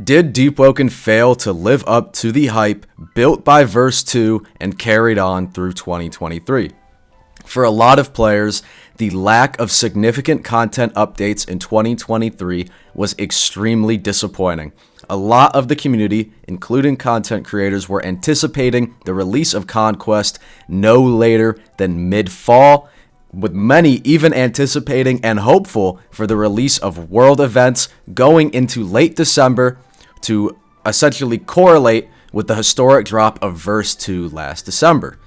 Did Deepwoken fail to live up to the hype built by Verse 2 and carried on through 2023? For a lot of players, the lack of significant content updates in 2023 was extremely disappointing. A lot of the community, including content creators, were anticipating the release of Conquest no later than mid-fall, with many even anticipating and hopeful for the release of world events going into late December to essentially correlate with the historic drop of Verse 2 last December.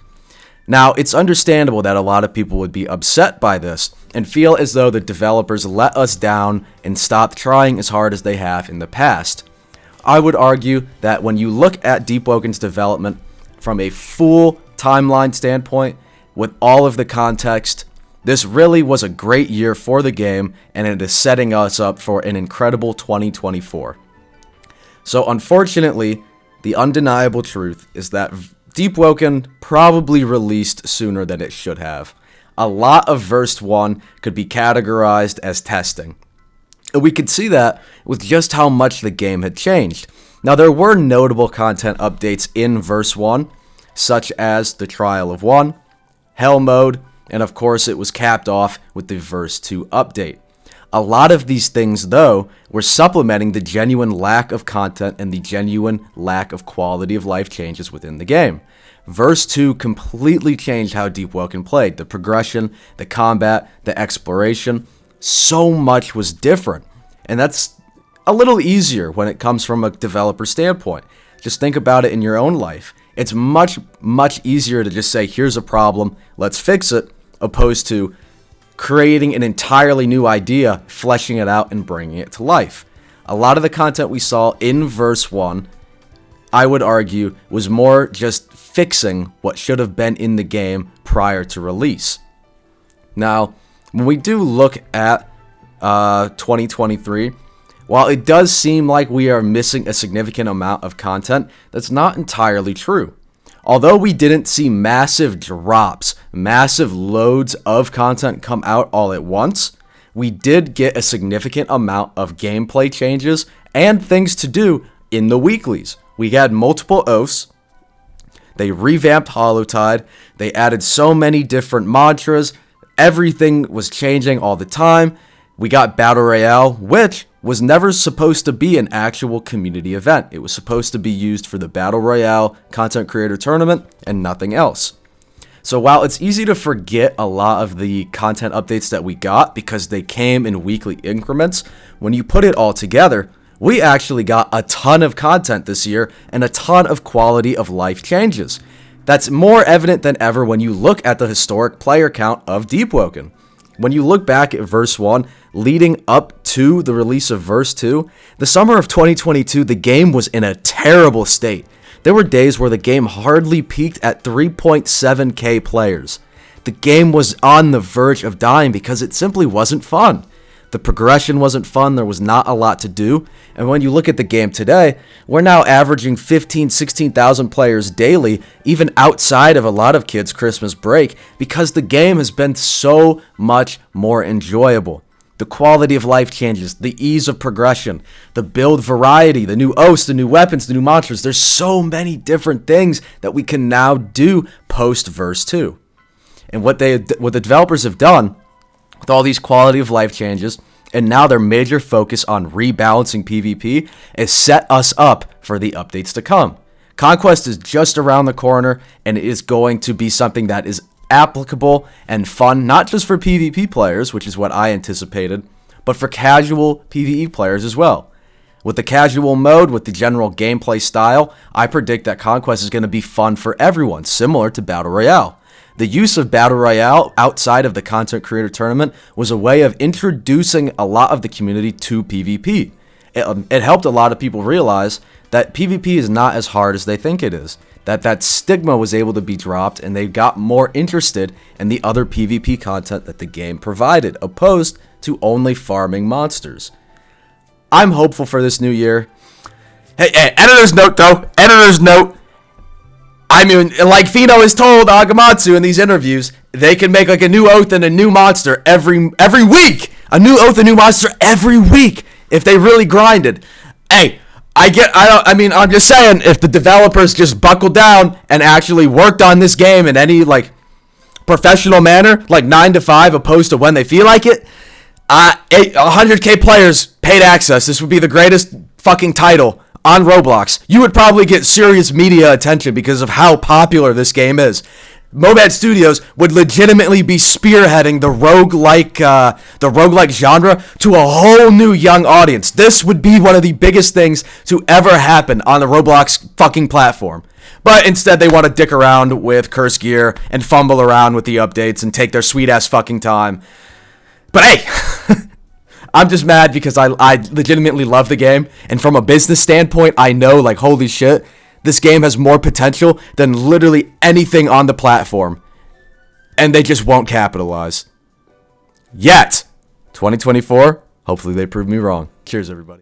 Now, it's understandable that a lot of people would be upset by this and feel as though the developers let us down and stopped trying as hard as they have in the past. I would argue that when you look at Deepwoken's development from a full timeline standpoint, with all of the context, this really was a great year for the game, and it is setting us up for an incredible 2024. So unfortunately, the undeniable truth is that Deepwoken probably released sooner than it should have. A lot of Verse 1 could be categorized as testing. And we could see that with just how much the game had changed. Now, there were notable content updates in Verse 1, such as the Trial of One, Hell Mode, and of course it was capped off with the Verse 2 update. A lot of these things, though, were supplementing the genuine lack of content and the genuine lack of quality of life changes within the game. Verse 2 completely changed how Deepwoken played. The progression, the combat, the exploration, so much was different. And that's a little easier when it comes from a developer standpoint. Just think about it in your own life. It's much, much easier to just say, here's a problem, let's fix it, opposed to creating an entirely new idea, fleshing it out, and bringing it to life. A lot of the content we saw in Verse 1, I would argue, was more just fixing what should have been in the game prior to release. Now, when we do look at 2023, while it does seem like we are missing a significant amount of content, that's not entirely true. Although we didn't see massive drops, massive loads of content come out all at once, we did get a significant amount of gameplay changes and things to do in the weeklies. We had multiple oaths, they revamped Holotide, they added so many different mantras, everything was changing all the time. We got Battle Royale, which was never supposed to be an actual community event. It was supposed to be used for the Battle Royale Content Creator Tournament and nothing else. So while it's easy to forget a lot of the content updates that we got because they came in weekly increments, when you put it all together, we actually got a ton of content this year and a ton of quality of life changes. That's more evident than ever when you look at the historic player count of Deepwoken. When you look back at Verse 1, leading up to the release of Verse 2, the summer of 2022, the game was in a terrible state. There were days where the game hardly peaked at 3.7k players. The game was on the verge of dying because it simply wasn't fun. The progression wasn't fun, there was not a lot to do, and when you look at the game today, we're now averaging 16,000 players daily, even outside of a lot of kids' Christmas break, because the game has been so much more enjoyable. The quality of life changes, the ease of progression, the build variety, the new oaths, the new weapons, the new mantras, there's so many different things that we can now do post Verse 2. And what the developers have done with all these quality of life changes, and now their major focus on rebalancing PvP, is set us up for the updates to come. Conquest is just around the corner, and it is going to be something that is applicable and fun, not just for PvP players, which is what I anticipated, but for casual PvE players as well. With the casual mode, with the general gameplay style, I predict that Conquest is going to be fun for everyone, similar to Battle Royale. The use of Battle Royale outside of the Content Creator Tournament was a way of introducing a lot of the community to PvP. It helped a lot of people realize that PvP is not as hard as they think it is. That stigma was able to be dropped, and they got more interested in the other PvP content that the game provided, opposed to only farming monsters. I'm hopeful for this new year. Hey, editor's note though, editor's note. I mean, like Fino has told Agamatsu in these interviews, they can make like a new oath and a new monster every week. A new oath and new monster every week if they really grinded. Hey, I'm just saying, if the developers just buckled down and actually worked on this game in any, like, professional manner, like 9 to 5, opposed to when they feel like it, 100K players, paid access, this would be the greatest fucking title on Roblox. You would probably get serious media attention because of how popular this game is. Mobad Studios would legitimately be spearheading the roguelike genre to a whole new young audience. This would be one of the biggest things to ever happen on the Roblox fucking platform. But instead, they want to dick around with curse gear and fumble around with the updates and take their sweet ass fucking time. But hey, I'm just mad because I legitimately love the game, and from a business standpoint, I know, like, holy shit, this game has more potential than literally anything on the platform, and they just won't capitalize. Yet. 2024, hopefully they prove me wrong. Cheers, everybody.